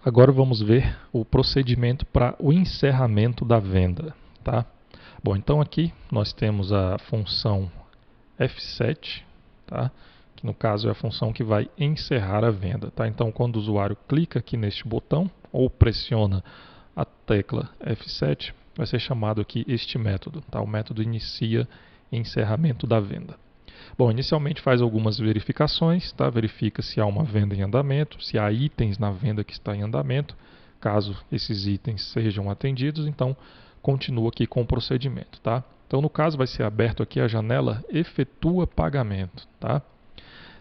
Agora vamos ver o procedimento para o encerramento da venda, tá? Bom, então aqui nós temos a função F7, tá? Que no caso é a função que vai encerrar a venda, tá? Então quando o usuário clica aqui neste botão ou pressiona a tecla F7, vai ser chamado aqui este método, tá? O método inicia encerramento da venda. Bom, inicialmente faz algumas verificações, tá? Verifica se há uma venda em andamento, se há itens na venda que está em andamento. Caso esses itens sejam atendidos, então continua aqui com o procedimento, tá? Então, no caso, vai ser aberto aqui a janela Efetua Pagamento, tá?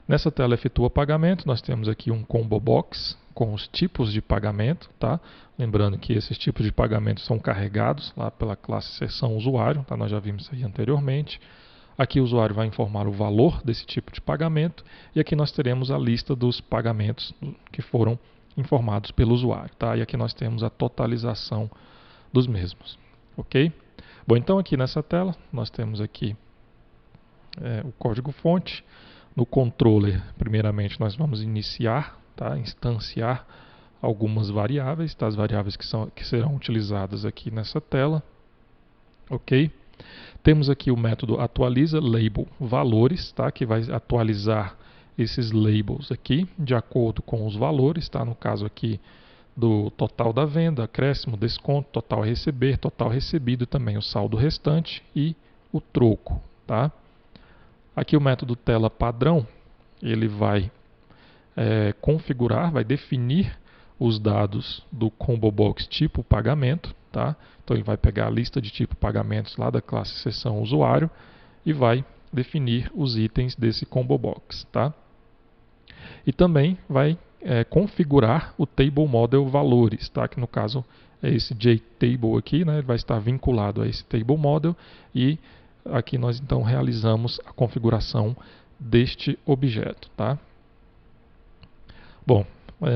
Nessa tela Efetua Pagamento, nós temos aqui um combo box com os tipos de pagamento, tá? Lembrando que esses tipos de pagamento são carregados lá pela classe seção usuário, tá? Nós já vimos isso aí anteriormente. Aqui o usuário vai informar o valor desse tipo de pagamento e aqui nós teremos a lista dos pagamentos que foram informados pelo usuário, tá? E aqui nós temos a totalização dos mesmos, ok? Bom, então aqui nessa tela nós temos aqui o código-fonte. No controller, primeiramente nós vamos iniciar, tá? Instanciar algumas variáveis, tá? As variáveis que serão utilizadas aqui nessa tela, ok? Temos aqui o método atualiza label valores, tá? Que vai atualizar esses labels aqui de acordo com os valores, tá? No caso aqui do total da venda, acréscimo, desconto, total a receber, total recebido, também o saldo restante e o troco, tá? Aqui o método tela padrão, ele vai configurar, vai definir os dados do combo box tipo pagamento, tá? Então ele vai pegar a lista de tipo pagamentos lá da classe seção usuário e vai definir os itens desse combo box, tá? E também vai configurar o table model valores, tá? Que no caso é esse JTable aqui, né? Ele vai estar vinculado a esse table model e aqui nós então realizamos a configuração deste objeto, tá? Bom,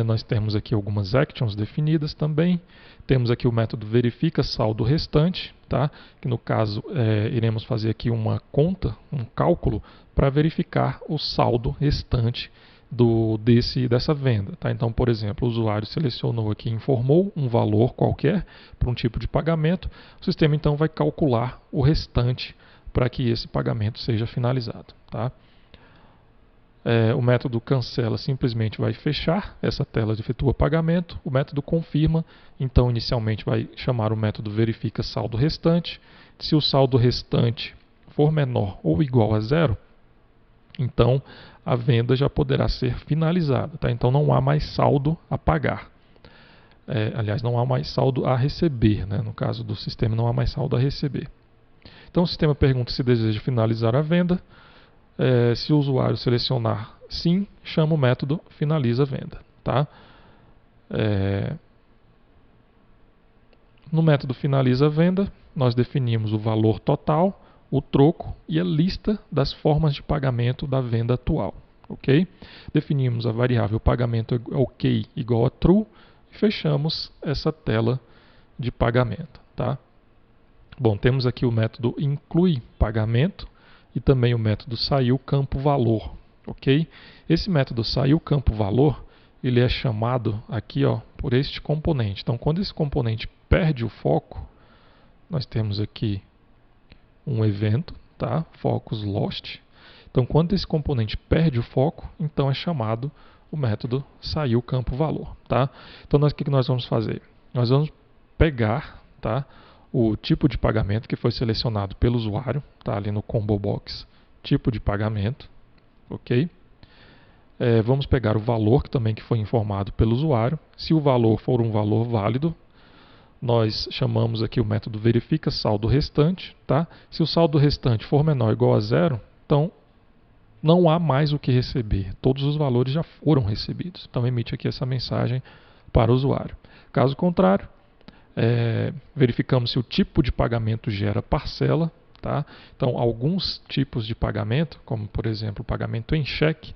nós temos aqui algumas actions definidas também. Temos aqui o método verifica saldo restante, tá? Que no caso iremos fazer aqui uma conta, um cálculo para verificar o saldo restante dessa venda, tá? Então, por exemplo, o usuário selecionou aqui, informou um valor qualquer para um tipo de pagamento, o sistema então vai calcular o restante para que esse pagamento seja finalizado, tá? O método cancela simplesmente vai fechar essa tela de efetua pagamento. O método confirma, então inicialmente vai chamar o método verifica saldo restante. Se o saldo restante for menor ou igual a zero, então a venda já poderá ser finalizada, tá? Então não há mais saldo a pagar. Aliás, não há mais saldo a receber, né? No caso do sistema não há mais saldo a receber. Então o sistema pergunta se deseja finalizar a venda. Se o usuário selecionar sim, chama o método finaliza a venda, tá? No método finaliza a venda, nós definimos o valor total, o troco e a lista das formas de pagamento da venda atual, ok? Definimos a variável pagamento ok igual a true e fechamos essa tela de pagamento, tá? Bom, temos aqui o método inclui pagamento e também o método saiu campo valor, ok? Esse método saiu campo valor, ele é chamado aqui, ó, por este componente. Então, quando esse componente perde o foco, nós temos aqui um evento, tá? Focus lost. Então, quando esse componente perde o foco, então é chamado o método saiu campo valor, tá? Então, o que nós vamos fazer? Nós vamos pegar, tá, o tipo de pagamento que foi selecionado pelo usuário, tá, ali no combo box, tipo de pagamento, ok? Vamos pegar o valor que foi informado pelo usuário. Se o valor for um valor válido, nós chamamos aqui o método verifica saldo restante, tá? Se o saldo restante for menor ou igual a zero, então não há mais o que receber. Todos os valores já foram recebidos. Então emite aqui essa mensagem para o usuário. Caso contrário, verificamos se o tipo de pagamento gera parcela, tá? Então, alguns tipos de pagamento, como por exemplo o pagamento em cheque,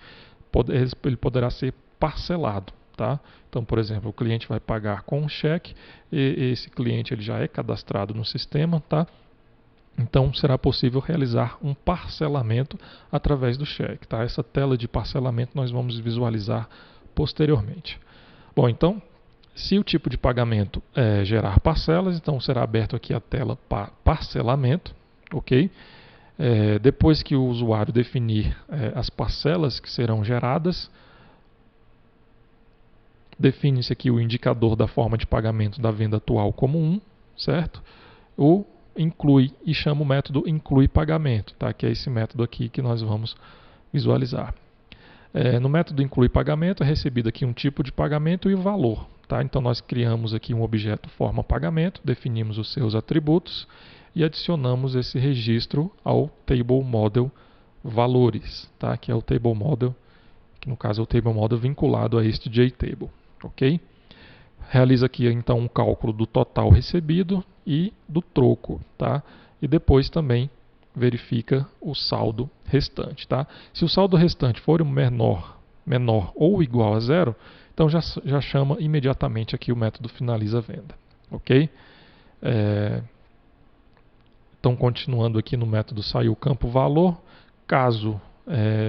ele poderá ser parcelado, tá? Então, por exemplo, o cliente vai pagar com um cheque e esse cliente ele já é cadastrado no sistema, tá? Então, será possível realizar um parcelamento através do cheque, tá? Essa tela de parcelamento nós vamos visualizar posteriormente. Bom, então, Se o tipo de pagamento é gerar parcelas, então será aberto aqui a tela parcelamento, ok? Depois que o usuário definir as parcelas que serão geradas, define-se aqui o indicador da forma de pagamento da venda atual como 1, certo? O inclui e chama o método inclui pagamento, tá? Que é esse método aqui que nós vamos visualizar. No método inclui pagamento é recebido aqui um tipo de pagamento e o valor. Tá? Então nós criamos aqui um objeto forma pagamento, definimos os seus atributos e adicionamos esse registro ao table model valores, tá? Que é o table model, que no caso é o table model vinculado a este JTable. Ok? Realiza aqui então um cálculo do total recebido e do troco, tá? E depois também verifica o saldo restante, tá? Se o saldo restante for menor ou igual a zero, então já chama imediatamente aqui o método finaliza venda, ok? Então continuando aqui no método saiu o campo valor, caso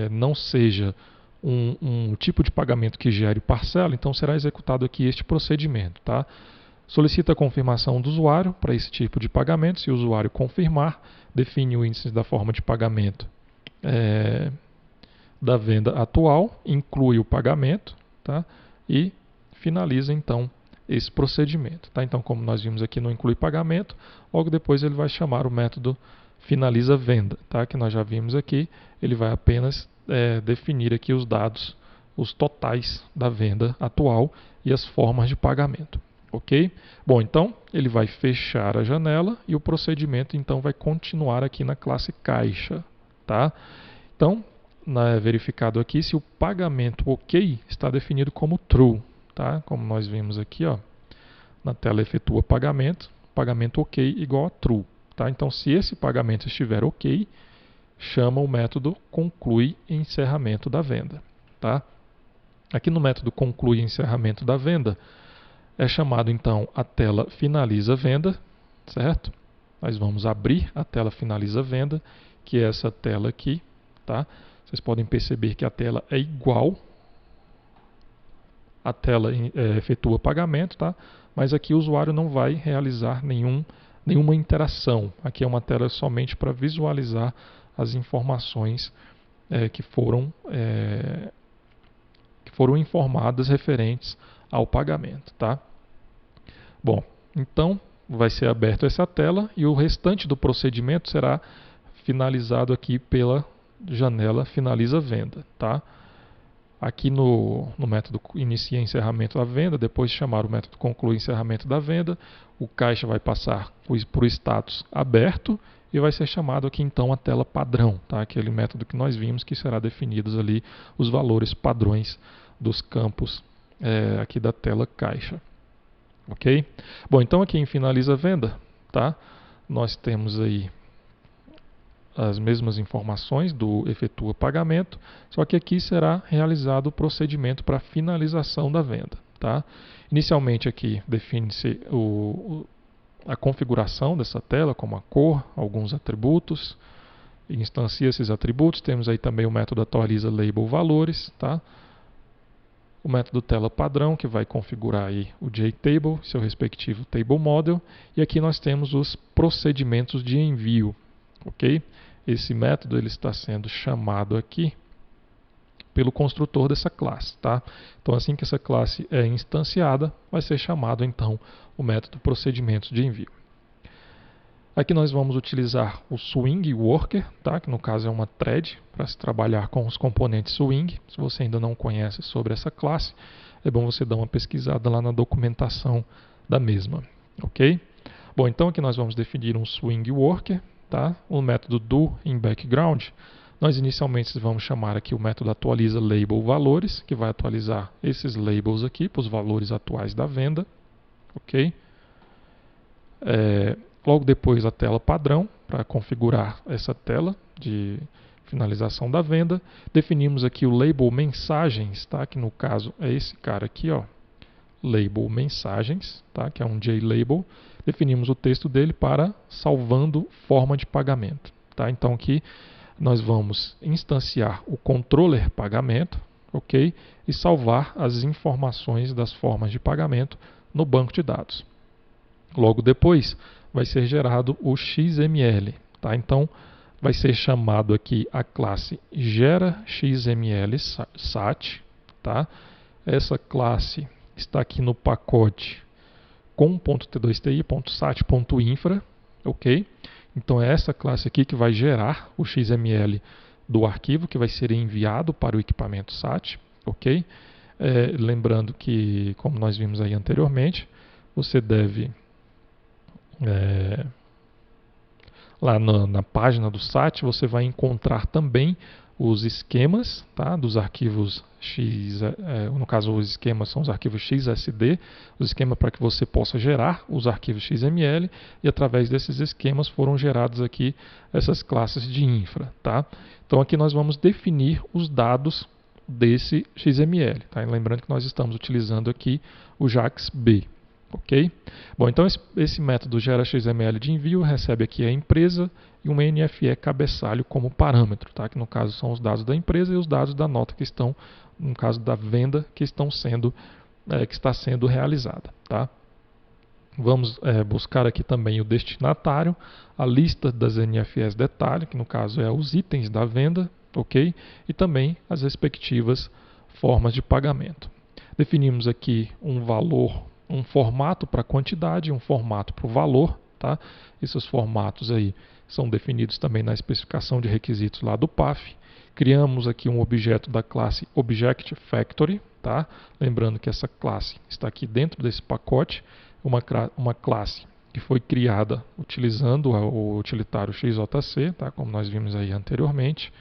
não seja um tipo de pagamento que gere parcela, então será executado aqui este procedimento, tá? Solicita a confirmação do usuário para esse tipo de pagamento. Se o usuário confirmar, define o índice da forma de pagamento da venda atual, inclui o pagamento, tá? E finaliza então esse procedimento. Tá? Então, como nós vimos aqui no inclui pagamento, logo depois ele vai chamar o método finaliza venda, tá? Que nós já vimos aqui. Ele vai apenas definir aqui os dados, os totais da venda atual e as formas de pagamento. Ok? Bom, então ele vai fechar a janela e o procedimento então vai continuar aqui na classe caixa. Tá? Então, verificado aqui se o pagamento ok está definido como true. Tá? Como nós vimos aqui, ó, na tela efetua pagamento ok igual a true. Tá? Então, se esse pagamento estiver ok, chama o método conclui encerramento da venda. Tá? Aqui no método conclui encerramento da venda, é chamado então a tela finaliza venda, certo? Nós vamos abrir a tela finaliza venda, que é essa tela aqui, tá? Vocês podem perceber que a tela é igual à tela efetua pagamento, tá? Mas aqui o usuário não vai realizar nenhuma interação. Aqui é uma tela somente para visualizar as informações que foram informadas referentes ao pagamento, tá? Bom, então vai ser aberto essa tela e o restante do procedimento será finalizado aqui pela janela finaliza venda, tá? Aqui no método inicia encerramento da venda, depois de chamar o método conclui encerramento da venda, o caixa vai passar por status aberto e vai ser chamado aqui então a tela padrão, tá? Aquele método que nós vimos que será definidos ali os valores padrões dos campos aqui da tela caixa. Ok? Bom, então aqui em finaliza a venda, tá? Nós temos aí as mesmas informações do efetua pagamento, só que aqui será realizado o procedimento para finalização da venda, tá? Inicialmente aqui define-se a configuração dessa tela, como a cor, alguns atributos, instancia esses atributos, temos aí também o método atualiza label valores, tá? O método tela padrão, que vai configurar aí o JTable, seu respectivo table model, e aqui nós temos os procedimentos de envio, ok? Esse método ele está sendo chamado aqui pelo construtor dessa classe, tá? Então assim que essa classe é instanciada, vai ser chamado então o método procedimentos de envio. Aqui nós vamos utilizar o swing worker, tá? Que no caso é uma thread para se trabalhar com os componentes swing. Se você ainda não conhece sobre essa classe, é bom você dar uma pesquisada lá na documentação da mesma, ok? Bom, então aqui nós vamos definir um swing worker, tá? O método do em background. Nós inicialmente vamos chamar aqui o método atualiza label valores, que vai atualizar esses labels aqui para os valores atuais da venda, ok? Logo depois a tela padrão, para configurar essa tela de finalização da venda. Definimos aqui o label mensagens, tá? Que no caso é esse cara aqui, ó, label mensagens, tá? Que é um JLabel. Definimos o texto dele para salvando forma de pagamento, tá? Então aqui nós vamos instanciar o controller pagamento, ok? E salvar as informações das formas de pagamento no banco de dados. Logo depois vai ser gerado o XML, tá? Então vai ser chamado aqui a classe gera_xml_sat, tá? Essa classe está aqui no pacote com.t2ti.sat.infra, ok? Então é essa classe aqui que vai gerar o XML do arquivo que vai ser enviado para o equipamento SAT, ok? Lembrando que, como nós vimos aí anteriormente, você deve lá na página do SAT você vai encontrar também os esquemas, tá, dos arquivos X, no caso os esquemas são os arquivos XSD, os esquemas para que você possa gerar os arquivos XML, e através desses esquemas foram gerados aqui essas classes de infra, tá? Então aqui nós vamos definir os dados desse XML, tá? E lembrando que nós estamos utilizando aqui o JAX-B. Ok? Bom, então esse método gera XML de envio, recebe aqui a empresa e um NFE cabeçalho como parâmetro, tá? Que no caso são os dados da empresa e os dados da nota que estão, no caso da venda, que está sendo realizada, tá? Vamos buscar aqui também o destinatário, a lista das NFEs detalhe, que no caso é os itens da venda, ok? E também as respectivas formas de pagamento. Definimos aqui um valor, um formato para quantidade, um formato para o valor, tá? Esses formatos aí são definidos também na especificação de requisitos lá do PAF. Criamos aqui um objeto da classe Object Factory, tá? Lembrando que essa classe está aqui dentro desse pacote, uma classe que foi criada utilizando o utilitário XJC, tá? Como nós vimos aí anteriormente.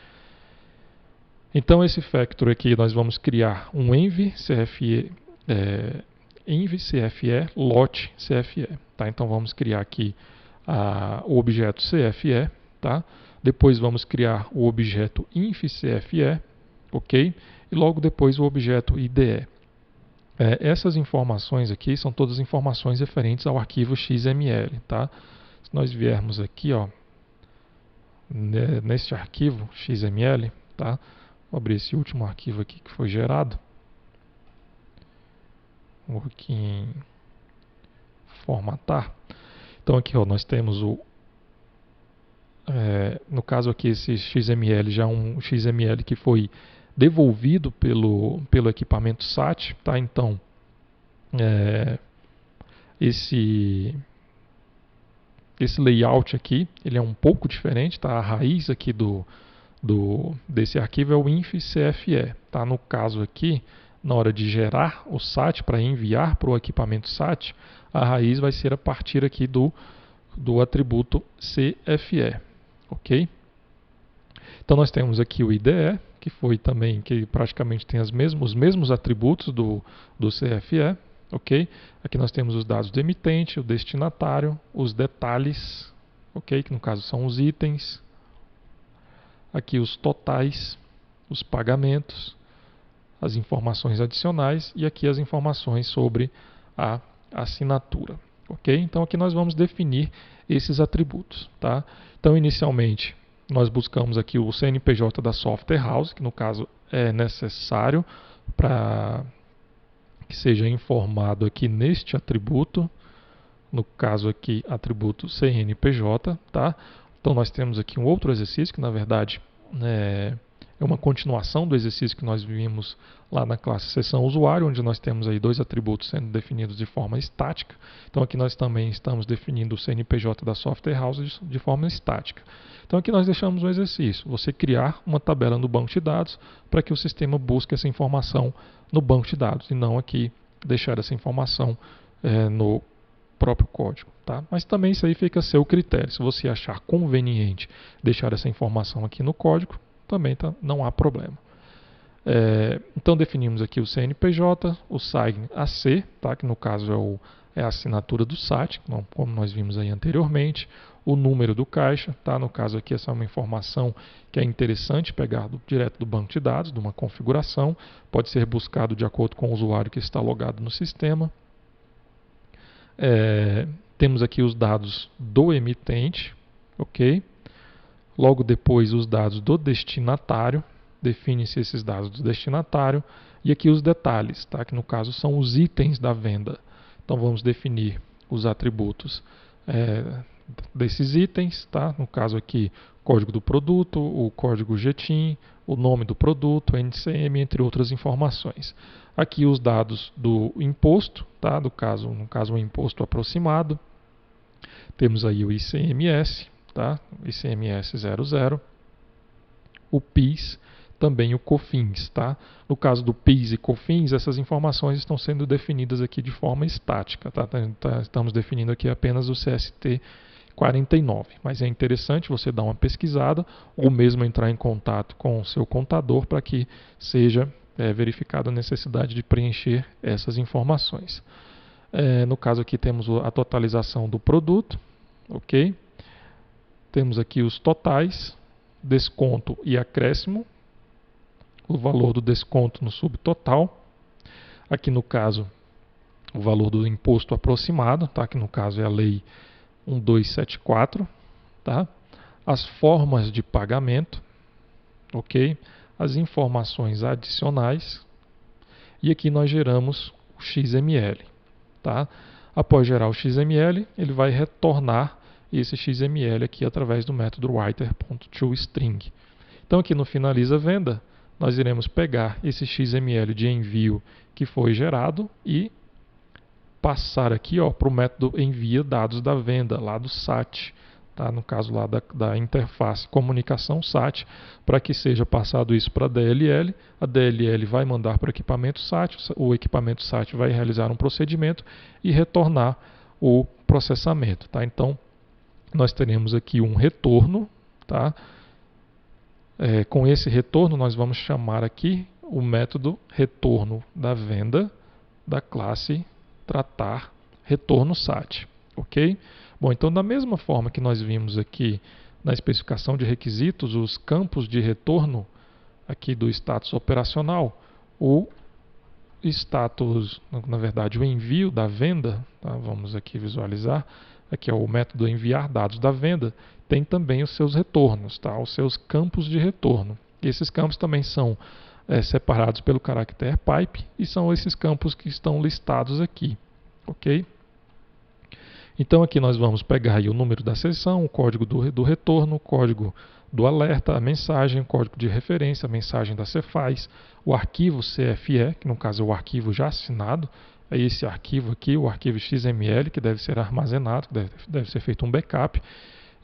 Então esse factory aqui nós vamos criar um env CFE, lot CFE, tá? Então vamos criar aqui o objeto CFE, tá? Depois vamos criar o objeto inf CFE, ok? E logo depois o objeto IDE. Essas informações aqui são todas informações referentes ao arquivo XML, tá? Se nós viermos aqui, ó, neste arquivo XML, tá? Vou abrir esse último arquivo aqui que foi gerado. Vou aqui em formatar. Então aqui ó, nós temos no caso aqui esse XML já é um XML que foi devolvido pelo equipamento SAT, tá? Então esse layout aqui ele é um pouco diferente, tá? A raiz aqui desse arquivo é o inf.cfe, tá? No caso aqui, na hora de gerar o SAT para enviar para o equipamento SAT, a raiz vai ser a partir aqui do atributo CFE, ok? Então nós temos aqui o IDE, que foi também, que praticamente tem os mesmos atributos do CFE, ok? Aqui nós temos os dados do emitente, o destinatário, os detalhes, ok? Que no caso são os itens, aqui os totais, os pagamentos, as informações adicionais e aqui as informações sobre a assinatura, ok? Então aqui nós vamos definir esses atributos, tá? Então inicialmente nós buscamos aqui o CNPJ da software house, que no caso é necessário para que seja informado aqui neste atributo, no caso aqui atributo CNPJ, tá? Então nós temos aqui um outro exercício que na verdade é uma continuação do exercício que nós vimos lá na classe seção usuário, onde nós temos aí dois atributos sendo definidos de forma estática. Então aqui nós também estamos definindo o CNPJ da software house de forma estática. Então aqui nós deixamos um exercício, você criar uma tabela no banco de dados para que o sistema busque essa informação no banco de dados e não aqui deixar essa informação no próprio código, tá? Mas também isso aí fica a seu critério. Se você achar conveniente deixar essa informação aqui no código, também não há problema. Então definimos aqui o CNPJ, o sign AC, tá? Que no caso é a assinatura do SAT, como nós vimos aí anteriormente, o número do caixa, tá? No caso aqui essa é uma informação que é interessante pegar direto do banco de dados, de uma configuração, pode ser buscado de acordo com o usuário que está logado no sistema. Temos aqui os dados do emitente, ok? Logo depois os dados do destinatário, define-se esses dados do destinatário, e aqui os detalhes, tá? Que no caso são os itens da venda. Então vamos definir os atributos desses itens, tá? No caso aqui, código do produto, o código GTIN, o nome do produto, NCM, entre outras informações. Aqui os dados do imposto, tá? No caso o imposto aproximado. Temos aí o ICMS, tá? ICMS 00, o PIS, também o COFINS, tá? No caso do PIS e COFINS, essas informações estão sendo definidas aqui de forma estática, tá? Estamos definindo aqui apenas o CST 49, mas é interessante você dar uma pesquisada ou mesmo entrar em contato com o seu contador para que seja verificada a necessidade de preencher essas informações. No caso aqui temos a totalização do produto, ok? Temos aqui os totais, desconto e acréscimo, o valor do desconto no subtotal, aqui no caso o valor do imposto aproximado, tá? Que no caso é a lei 1274, tá? As formas de pagamento, ok? As informações adicionais, e aqui nós geramos o XML, tá? Após gerar o XML, ele vai retornar esse XML aqui através do método writer.toString. Então aqui no finaliza venda, nós iremos pegar esse XML de envio que foi gerado e passar aqui para o método envia dados da venda, lá do SAT, tá? No caso lá da interface comunicação SAT, para que seja passado isso para a DLL. A DLL vai mandar para o equipamento SAT, o equipamento SAT vai realizar um procedimento e retornar o processamento, tá? Então, nós teremos aqui um retorno, tá? Com esse retorno, nós vamos chamar aqui o método retorno da venda da classe tratar retorno SAT, ok? Bom, então da mesma forma que nós vimos aqui na especificação de requisitos, os campos de retorno aqui do status operacional, o status, na verdade, o envio da venda, tá? Vamos aqui visualizar, aqui é o método enviar dados da venda, tem também os seus retornos, tá? Os seus campos de retorno. E esses campos também são separados pelo caractere pipe e são esses campos que estão listados aqui, ok? Então aqui nós vamos pegar aí o número da sessão, o código do retorno, o código do alerta, a mensagem, o código de referência, a mensagem da Cefaz, o arquivo CFE, que no caso é o arquivo já assinado, é esse arquivo aqui, o arquivo XML, que deve ser armazenado, deve ser feito um backup,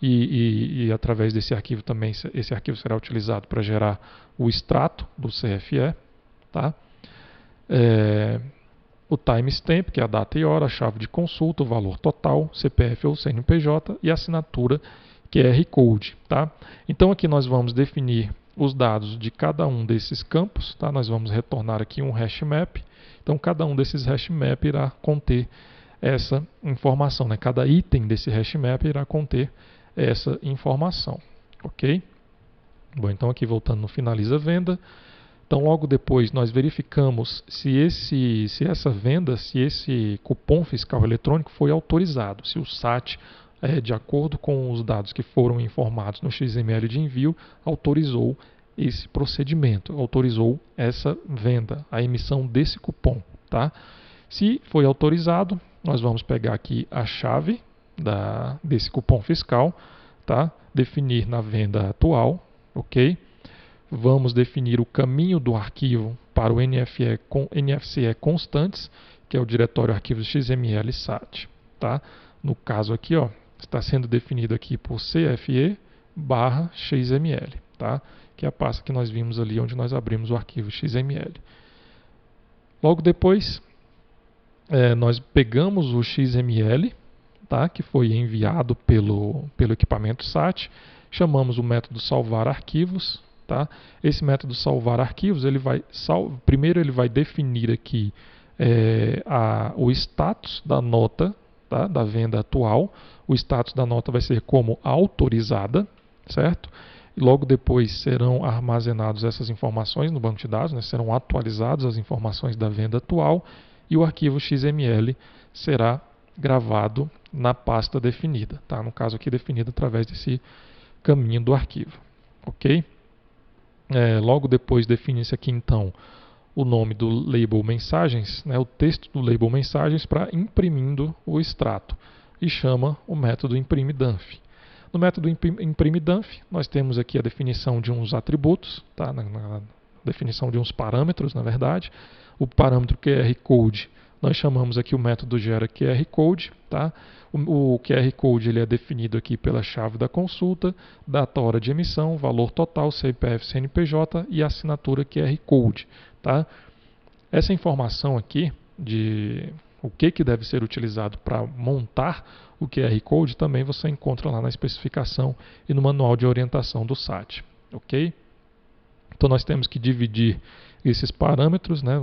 e através desse arquivo também, esse arquivo será utilizado para gerar o extrato do CFE, tá? O timestamp, que é a data e hora, a chave de consulta, o valor total, CPF ou CNPJ e a assinatura QR Code, tá? Então aqui nós vamos definir os dados de cada um desses campos, tá? Nós vamos retornar aqui um hash map. Então cada um desses hash map irá conter essa informação, né? Cada item desse hash map irá conter essa informação, ok? Bom, então aqui voltando no finaliza venda. Então logo depois nós verificamos se essa venda, se esse cupom fiscal eletrônico foi autorizado, se o SAT, de acordo com os dados que foram informados no XML de envio, autorizou esse procedimento, autorizou essa venda, a emissão desse cupom, tá? Se foi autorizado, nós vamos pegar aqui a chave desse cupom fiscal, tá? Definir na venda atual, ok? Vamos definir o caminho do arquivo para o NFCE constantes, que é o diretório arquivos XML SAT, tá? No caso aqui, ó, está sendo definido aqui por CFE/XML, tá? Que é a pasta que nós vimos ali onde nós abrimos o arquivo XML. Logo depois, nós pegamos o XML, tá? Que foi enviado pelo equipamento SAT, chamamos o método salvar arquivos, tá? Esse método salvar arquivos, primeiro ele vai definir aqui o status da nota, tá? Da venda atual. O status da nota vai ser como autorizada, certo? E logo depois serão armazenadas essas informações no banco de dados, né? Serão atualizadas as informações da venda atual e o arquivo XML será gravado na pasta definida, tá? No caso aqui definida através desse caminho do arquivo, ok? Logo depois define-se aqui então o nome do label mensagens, né, o texto do label mensagens para imprimindo o extrato e chama o método imprime_dunf. No método imprime_dunf nós temos aqui a definição de uns atributos, tá, na definição de uns parâmetros, na verdade. O parâmetro QR Code, nós chamamos aqui o método gera QR Code, tá? O QR Code ele é definido aqui pela chave da consulta, data, hora de emissão, valor total, CPF, CNPJ e assinatura QR Code, tá? Essa informação aqui de o que deve ser utilizado para montar o QR Code também você encontra lá na especificação e no manual de orientação do SAT, ok? Então nós temos que dividir esses parâmetros, né,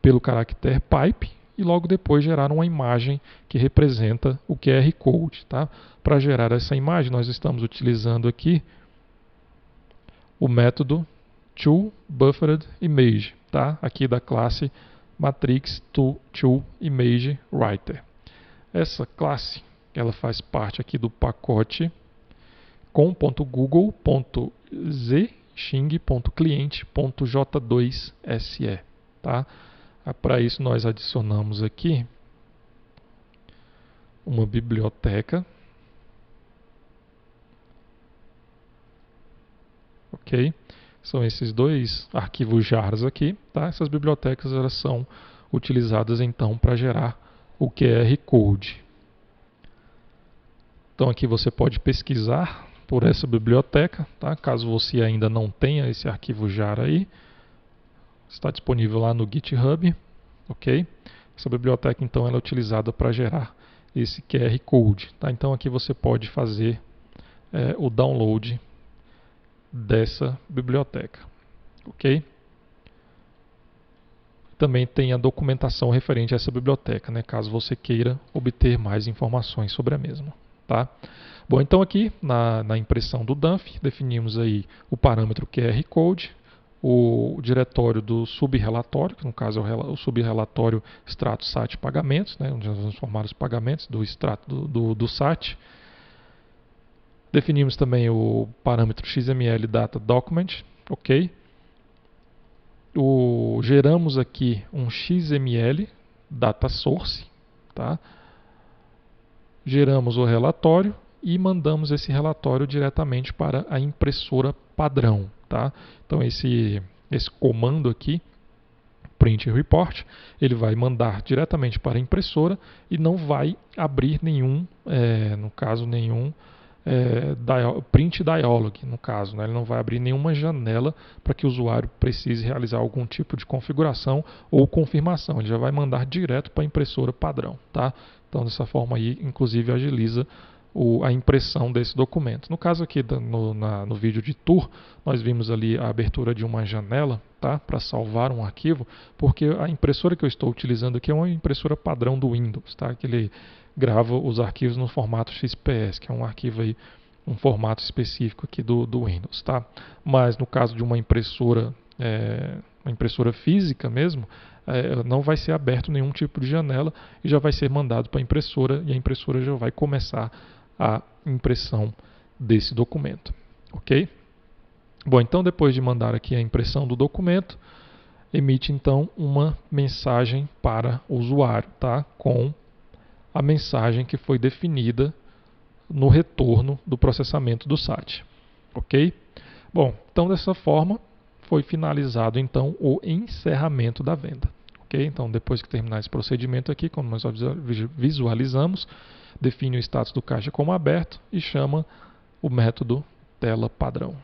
pelo caractere pipe e logo depois gerar uma imagem que representa o QR Code, tá? Para gerar essa imagem nós estamos utilizando aqui o método toBufferedImage, tá? Aqui da classe Matrix toImageWriter. Essa classe ela faz parte aqui do pacote com.google.zxing.cliente.j2se, tá? Para isso nós adicionamos aqui uma biblioteca, ok? São esses dois arquivos jars aqui, tá? Essas bibliotecas elas são utilizadas então para gerar o QR Code. Então aqui você pode pesquisar por essa biblioteca, tá? Caso você ainda não tenha esse arquivo jar aí, está disponível lá no GitHub, ok? Essa biblioteca então ela é utilizada para gerar esse QR Code, tá? Então aqui você pode fazer o download dessa biblioteca, ok? Também tem a documentação referente a essa biblioteca, né? Caso você queira obter mais informações sobre a mesma, tá? Bom, então aqui na impressão do DUNF definimos aí o parâmetro QR Code, o diretório do subrelatório, que no caso é o subrelatório extrato SAT pagamentos, né, onde nós vamos formar os pagamentos do extrato do SAT. Definimos também o parâmetro XML data document, ok? Geramos aqui um XML data source, tá? Geramos o relatório e mandamos esse relatório diretamente para a impressora padrão, tá? Então esse comando aqui, print report, ele vai mandar diretamente para a impressora e não vai abrir nenhum, no caso nenhum print dialog, no caso, né? Ele não vai abrir nenhuma janela para que o usuário precise realizar algum tipo de configuração ou confirmação. Ele já vai mandar direto para a impressora padrão, tá? Então dessa forma aí, inclusive agiliza a impressão desse documento. No caso aqui no vídeo de tour, nós vimos ali a abertura de uma janela, tá? Para salvar um arquivo, porque a impressora que eu estou utilizando aqui é uma impressora padrão do Windows, tá? Que ele grava os arquivos no formato XPS, que é um arquivo aí, um formato específico aqui do Windows, tá? Mas no caso de uma impressora física mesmo, não vai ser aberto nenhum tipo de janela e já vai ser mandado para a impressora e a impressora já vai começar a impressão desse documento, ok? Bom, então depois de mandar aqui a impressão do documento, emite então uma mensagem para o usuário, tá? Com a mensagem que foi definida no retorno do processamento do SAT, ok? Bom, então dessa forma foi finalizado então o encerramento da venda, ok? Então depois que terminar esse procedimento aqui, como nós visualizamos, define o status do caixa como aberto e chama o método tela padrão.